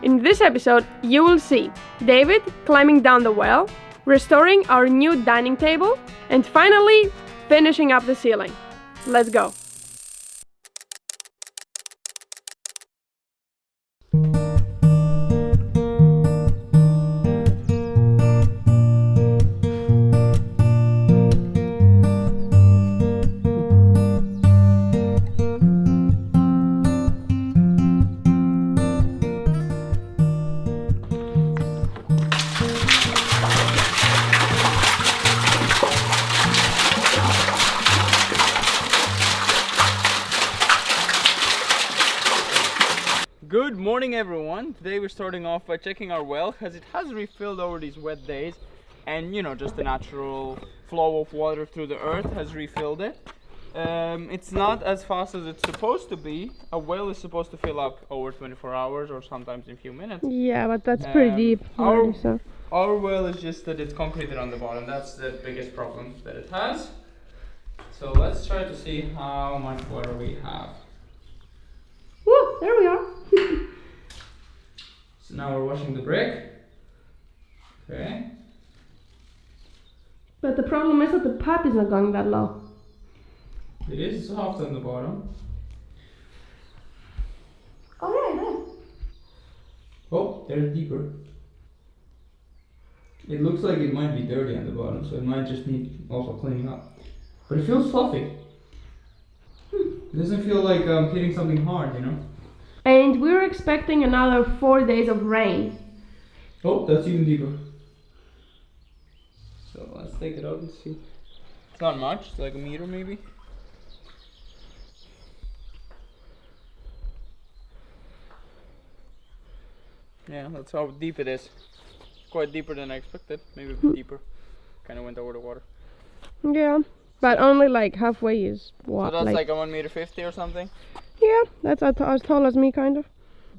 In this episode, you will see David climbing down the well, restoring our new dining table, and finally finishing up the ceiling. Let's go! Good morning everyone. Today we're starting off by checking our well because it has refilled over these wet days, and just the natural flow of water through the earth has refilled it. It's not as fast as it's supposed to be. A well is supposed to fill up over 24 hours or sometimes in a few minutes. Yeah, but that's pretty deep. Our well is just that it's concreted on the bottom. That's the biggest problem that it has. So let's try to see how much water we have. Woo, there we are. So now we're washing the brick. Okay. But the problem is that the pipe is not going that low. It is soft on the bottom. Oh yeah, yeah. Oh, there's deeper. It looks like it might be dirty on the bottom, so it might just need also cleaning up. But it feels fluffy. It doesn't feel like hitting something hard, And we're expecting another 4 days of rain. Oh, that's even deeper. So let's take it out and see. It's not much, it's like a meter maybe. Yeah, that's how deep it is. Quite deeper than I expected, maybe a bit deeper. Kind of went over the water. Yeah, but only like halfway is what? So that's like a 1.50 meters or something? Yeah, that's as tall as me, kind of.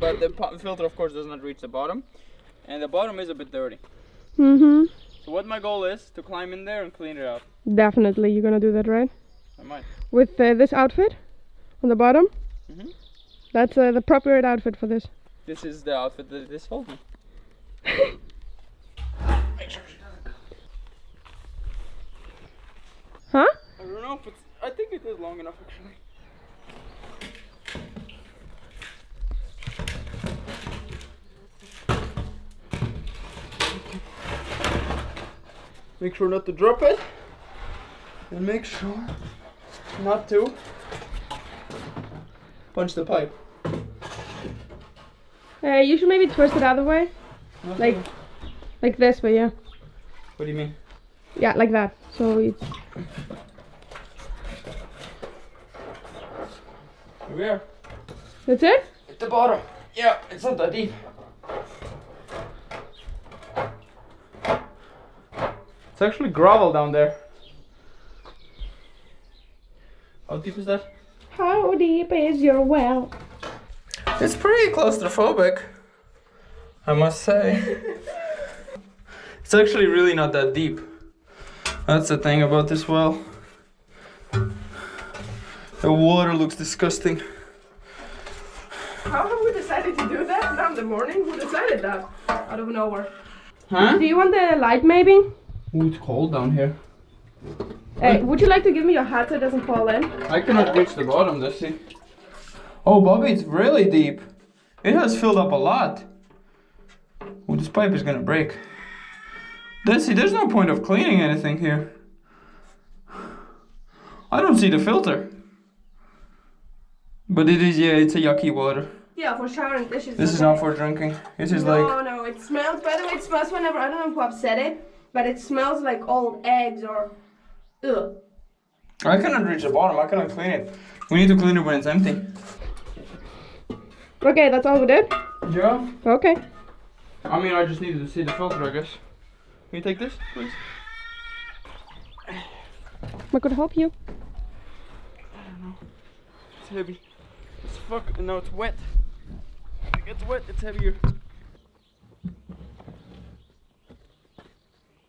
But the filter, of course, does not reach the bottom. And the bottom is a bit dirty. Mm-hmm. So what my goal is, to climb in there and clean it out. Definitely, you're gonna do that, right? I might. With this outfit on the bottom? Mm-hmm. That's the appropriate outfit for this. This is the outfit that this holds me. Make sure she doesn't go. Huh? I don't know if it's... I think it is long enough, actually. Make sure not to drop it, and make sure not to punch the pipe. You should maybe twist it other way, like this, but yeah. What do you mean? Yeah, like that. So it's. Here we are. That's it? At the bottom. Yeah, it's not that deep. It's actually gravel down there. How deep is that? How deep is your well? It's pretty claustrophobic, I must say. It's actually really not that deep. That's the thing about this well. The water looks disgusting. How have we decided to do that now in the morning? Who decided that? Out of nowhere. Huh? Do you want the light maybe? Ooh, it's cold down here. Would you like to give me your hat so it doesn't fall in? I cannot reach the bottom, does he? Oh, Bobby, it's really deep. It has filled up a lot. Oh, this pipe is gonna break. There's no point of cleaning anything here. I don't see the filter. But it is, yeah, it's a yucky water. Yeah, for showering dishes. This is not for drinking. This is like... No, it smells, by the way, it smells whenever, I don't know who said it, but it smells like old eggs or... Ugh. I cannot reach the bottom, I cannot clean it. We need to clean it when it's empty. Okay, that's all we did? Yeah. Okay. I mean, I just needed to see the filter, I guess. Can you take this, please? What could help you? I don't know. It's heavy. It's fuck, and now it's wet. It gets wet, it's heavier.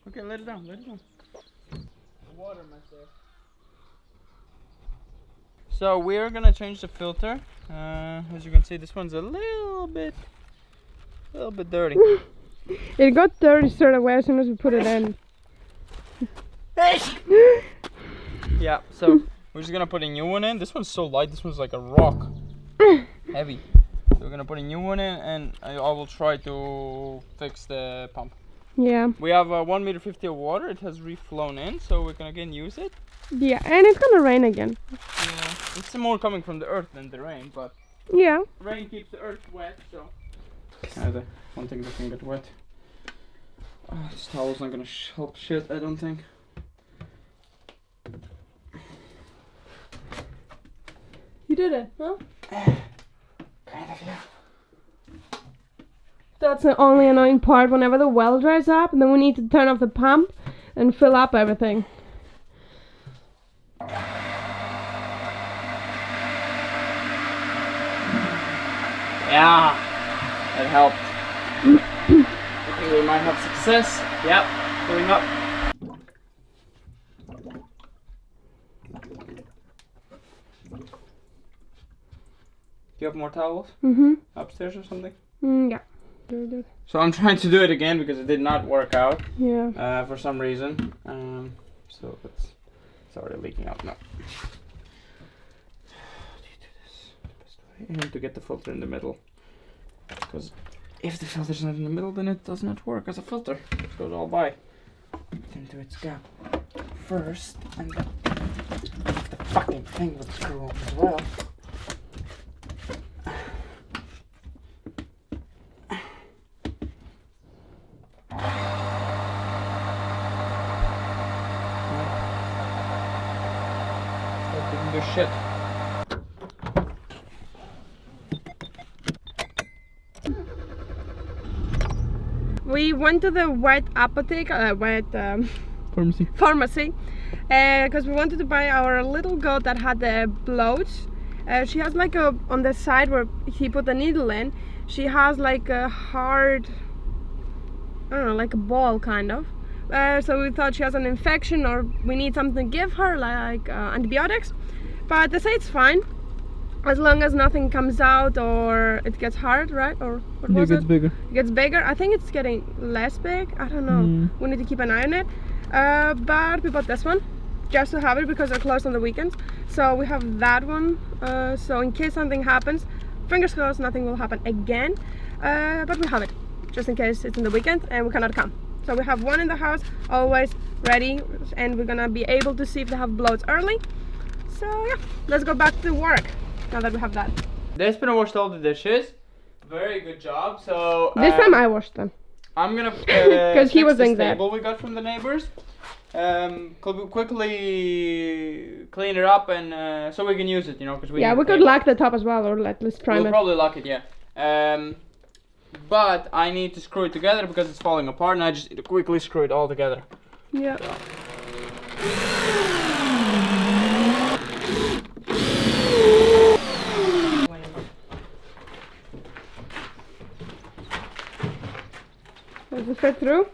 Okay, let it down, let it down. The water mess there. So we're gonna change the filter. As you can see, this one's a little bit A little bit dirty. It got dirty straight away as soon as we put it in. Yeah, so we're just gonna put a new one in. This one's so light, this one's like a rock. Heavy. So we're gonna put a new one in and I will try to fix the pump. Yeah. We have 1.50 meters of water. It has reflown in, so we can again use it. Yeah, and it's gonna rain again. Yeah, it's more coming from the earth than the rain, but yeah, rain keeps the earth wet, so. The one thing that can get wet. Oh, this towel's not gonna help shit, I don't think. You did it, huh? Kind of, yeah. That's the only annoying part whenever the well dries up, and then we need to turn off the pump and fill up everything. Yeah, it helped. I think we might have success. Yep, going up. Do you have more towels? Upstairs or something? Yeah. So I'm trying to do it again because it did not work out. Yeah. For some reason. So it's already leaking out now. You have to get the filter in the middle, because if the filter's not in the middle, then it does not work as a filter. It goes all by into its gap first, and then the fucking thing would screw up as well. That didn't do shit. We went to the wet pharmacy, because we wanted to buy our little goat that had the bloats. She has like on the side where he put the needle in, she has like a hard, I don't know, like a ball kind of. So we thought she has an infection or we need something to give her, like antibiotics. But they say it's fine, as long as nothing comes out or it gets hard, right? Or what was it? It gets bigger. It gets bigger. I think it's getting less big. I don't know. We need to keep an eye on it. But we bought this one just to have it because they're closed on the weekends. So we have that one. So in case something happens, fingers crossed nothing will happen again. But we have it just in case it's in the weekend and we cannot come. So we have one in the house, always ready, and we're gonna be able to see if they have bloats early. So yeah, let's go back to work now that we have that. Despina washed all the dishes. Very good job. So This time I washed them. I'm gonna because he was doing that. table we got from the neighbors. Quickly clean it up and so we can use it, you know, because we could lock the top as well, or at least prime it. We'll probably lock it, yeah. But I need to screw it together because it's falling apart, and I just need to quickly screw it all together. Yeah. So. Does it fit through?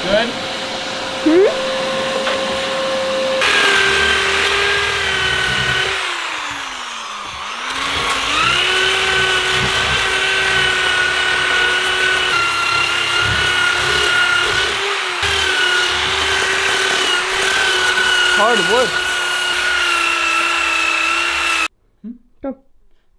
Good? Hard wood. Go.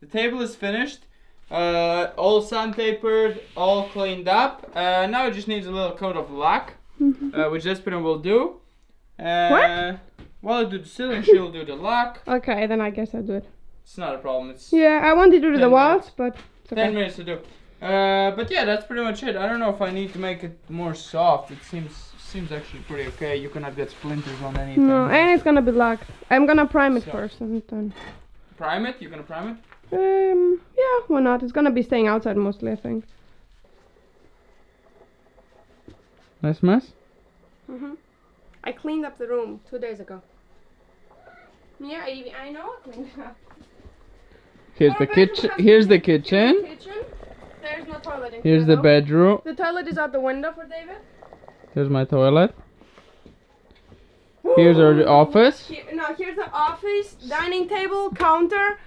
The table is finished. All sandpapered, all cleaned up. Now it just needs a little coat of lac, which Despina will do. What? While I do the ceiling, she'll do the lac. Okay, then I guess I'll do it. It's not a problem. It's Yeah, I wanted to do the 10 walls, minutes. but it's okay. 10 minutes to do. But yeah, that's pretty much it. I don't know if I need to make it more soft. It seems actually pretty okay. You cannot get splinters on anything. No, and it's gonna be locked. I'm gonna prime it So. first and then. Prime it? You're gonna prime it? Yeah, why not? It's gonna be staying outside mostly, I think. Nice mess. I cleaned up the room 2 days ago. Yeah, I know. Here's the kitchen. Here's the kitchen. There's no toilet in Here's here, the bedroom. The toilet is out the window for David. Here's my toilet. Here's our office. Here's the office, dining table, counter,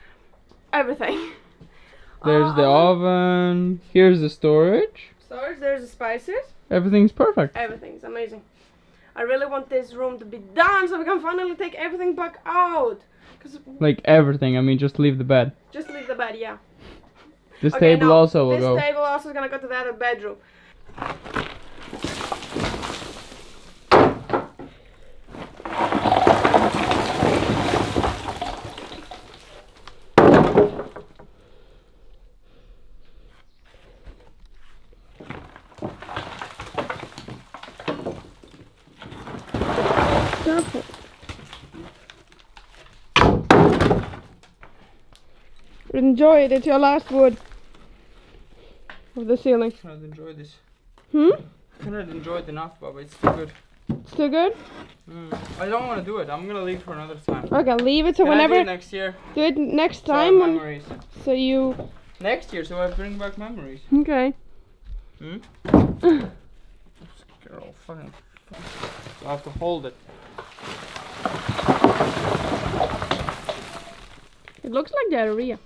everything. There's the oven. Here's the storage. There's the spices. Everything's perfect. Everything's amazing. I really want this room to be done so we can finally take everything back out. Like everything. I mean, just leave the bed. Just leave the bed, yeah. This table also will go. This table also is gonna go to the other bedroom. Careful. Enjoy it. It's your last wood of the ceiling. I cannot enjoy this. I cannot enjoy it enough, Baba. It's too good. Still good? I don't want to do it. I'm gonna leave it for another time. Okay, leave it so Can whenever. I do it next year. Do it next So I time. have memories. So you. Next year, so I bring back memories. Okay. Girl, fucking. I have to hold it. It looks like diarrhea.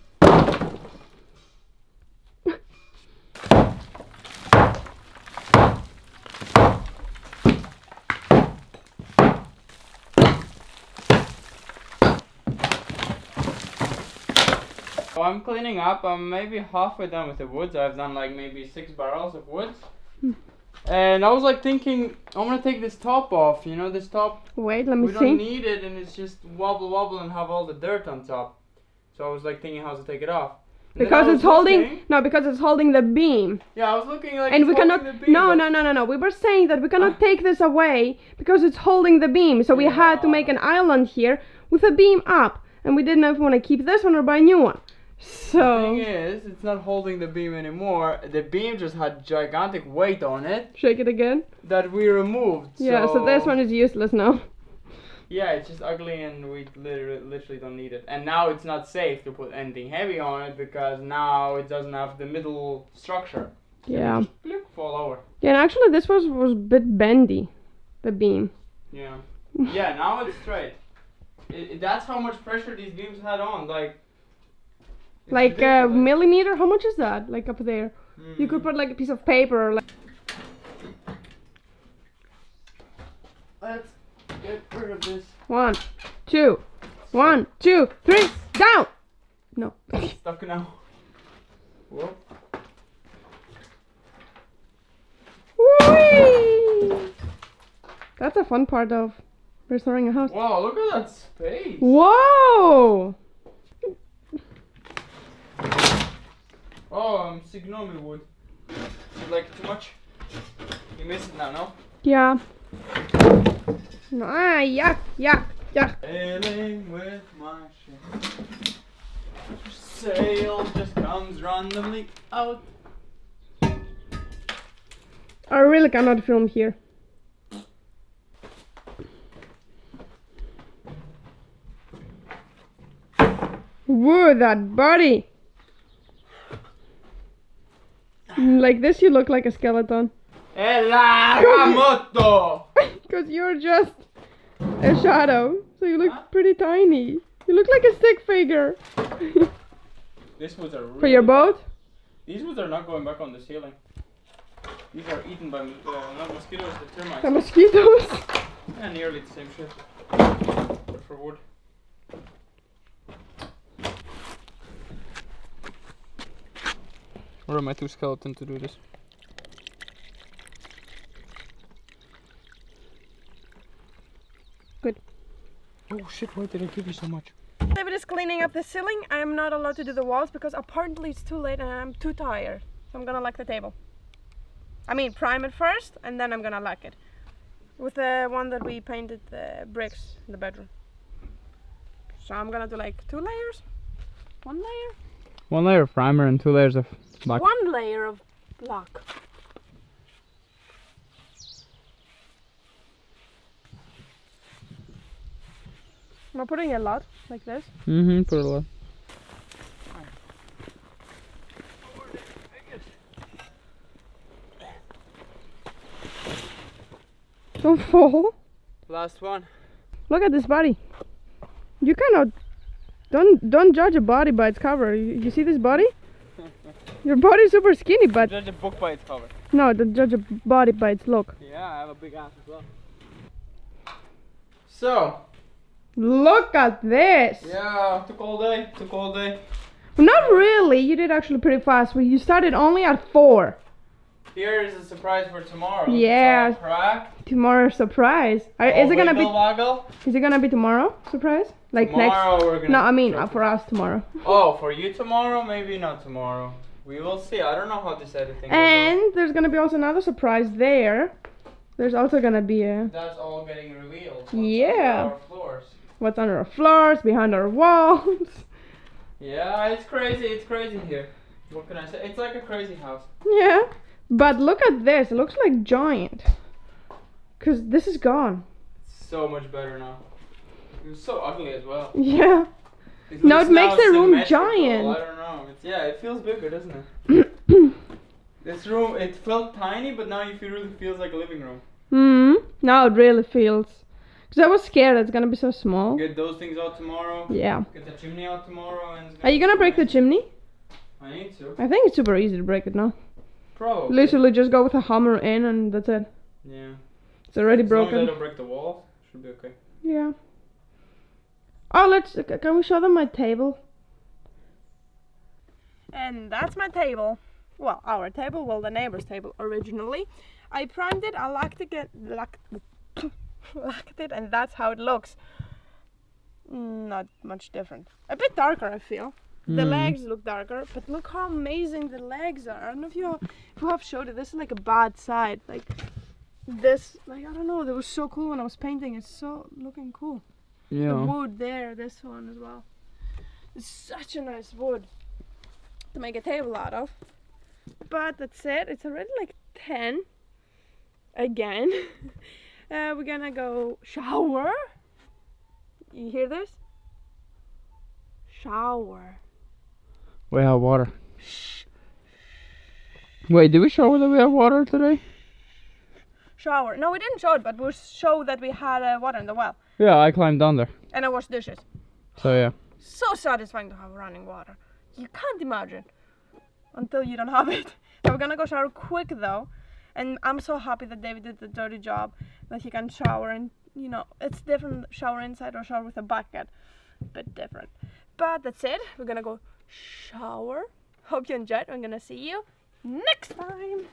So I'm cleaning up. I'm maybe halfway done with the woods. I've done like maybe 6 barrels of woods. And I was like thinking, I'm gonna take this top off. You know this top? Wait, let me see. We don't need it, and it's just wobble and have all the dirt on top. So I was like thinking how to take it off. And because it's holding. No, because it's holding the beam. Yeah, I was looking like. And it's we cannot. the beam, No. We were saying that we cannot take this away because it's holding the beam. So we had to make an island here with a beam up, and we didn't know if we want to keep this one or buy a new one. So. The thing is, it's not holding the beam anymore. The beam just had gigantic weight on it. Shake it again. That we removed. Yeah, so this one is useless now. Yeah, it's just ugly and we literally don't need it. And now it's not safe to put anything heavy on it because now it doesn't have the middle structure. Yeah. Just bloop, fall over. Yeah, and actually this was a bit bendy, the beam. Yeah. Yeah, now it's straight. That's how much pressure these beams had on, like a millimeter? How much is that? Like up there? You could put like a piece of paper or like. Let's get rid of this. 1, 2, 1, 2, 3, down! No. Stuck now. Whoa. Whee! That's a fun part of restoring a house. Wow, look at that space. Whoa! Oh, Signomi wood. You like it too much? You miss it now, no? Yeah. Yuck. Sailing with my ship. Sail just comes randomly out. I really cannot film here. Whoa, that body! Like this you look like a skeleton. Moto! Because you're just a shadow. So you look pretty tiny. You look like a stick figure. These woods are really For your boat? These woods are not going back on the ceiling. These are eaten by not mosquitoes, the termites. The mosquitoes? Yeah, nearly the same shit. But for wood. Where are my 2 skeletons to do this? Good. Oh shit, why did I give you so much? David is cleaning up the ceiling. I am not allowed to do the walls because apparently it's too late and I'm too tired. So I'm gonna lack the table. I mean, prime it first and then I'm gonna lack it. With the one that we painted the bricks in the bedroom. So I'm gonna do like 2 layers. 1 layer? 1 layer of primer and 2 layers of black. 1 layer of black. Am I putting a lot? like this. Put a lot. Don't fall. Last one. Look at this body. You cannot. Don't judge a body by its cover. You see this body? Your body is super skinny, but Judge a book by its cover. no, don't judge a body by its look. Yeah, I have a big ass as well. So. Look at this. Yeah, took all day. Not really. You did actually pretty fast. You started only at 4. Here is a surprise for tomorrow. Yeah. It's all cracked. Tomorrow surprise. Is it gonna be? Waggle. Is it gonna be tomorrow? Surprise? Like Tomorrow next? we're gonna. No, I mean for us tomorrow. Oh, for you tomorrow? Maybe not tomorrow. We will see. I don't know how this editing And there's gonna be also another surprise there. There's also gonna be a. That's all getting revealed. Yeah. Under our floors. What's under our floors, behind our walls. Yeah, it's crazy. It's crazy here. What can I say? It's like a crazy house. Yeah. But look at this. It looks like giant. Cause this is gone. It's so much better now. It was so ugly as well. Yeah. Now it makes the room symmetrical. giant. I don't know. It feels bigger, doesn't it? This room, it felt tiny, but now it really feels like a living room. Now it really feels. Cause I was scared it's gonna be so small. Get those things out tomorrow. Yeah. Get the chimney out tomorrow. And Are you gonna break the chimney? I need to. I think it's super easy to break it now. Probably. Literally just go with a hammer in and that's it. Yeah. It's already As long broken. as I don't break the wall, should be okay. Yeah. Oh, can we show them my table? And that's my table. Well, our table, well, the neighbor's table originally. I primed it, I lacked it, and that's how it looks. Not much different. A bit darker, I feel. The legs look darker, but look how amazing the legs are. I don't know if you have showed it. This is like a bad side. Like this, like I don't know. That was so cool when I was painting. It's so looking cool. Yeah. The wood there, this one as well. It's such a nice wood to make a table out of. But that's it. It's already like 10 again. We're gonna go shower. You hear this? Shower. We have water. Wait, did we show that we have water today? Shower. No, we didn't show it, but we showed that we had water in the well. Yeah, I climbed down there. And I washed dishes. So yeah. So satisfying to have running water. You can't imagine until you don't have it. So we're gonna go shower quick though. And I'm so happy that David did the dirty job, that he can shower and, you know, it's different shower inside or shower with a bucket. Bit different. But that's it. We're gonna go shower. Hope you enjoyed. I'm gonna see you next time.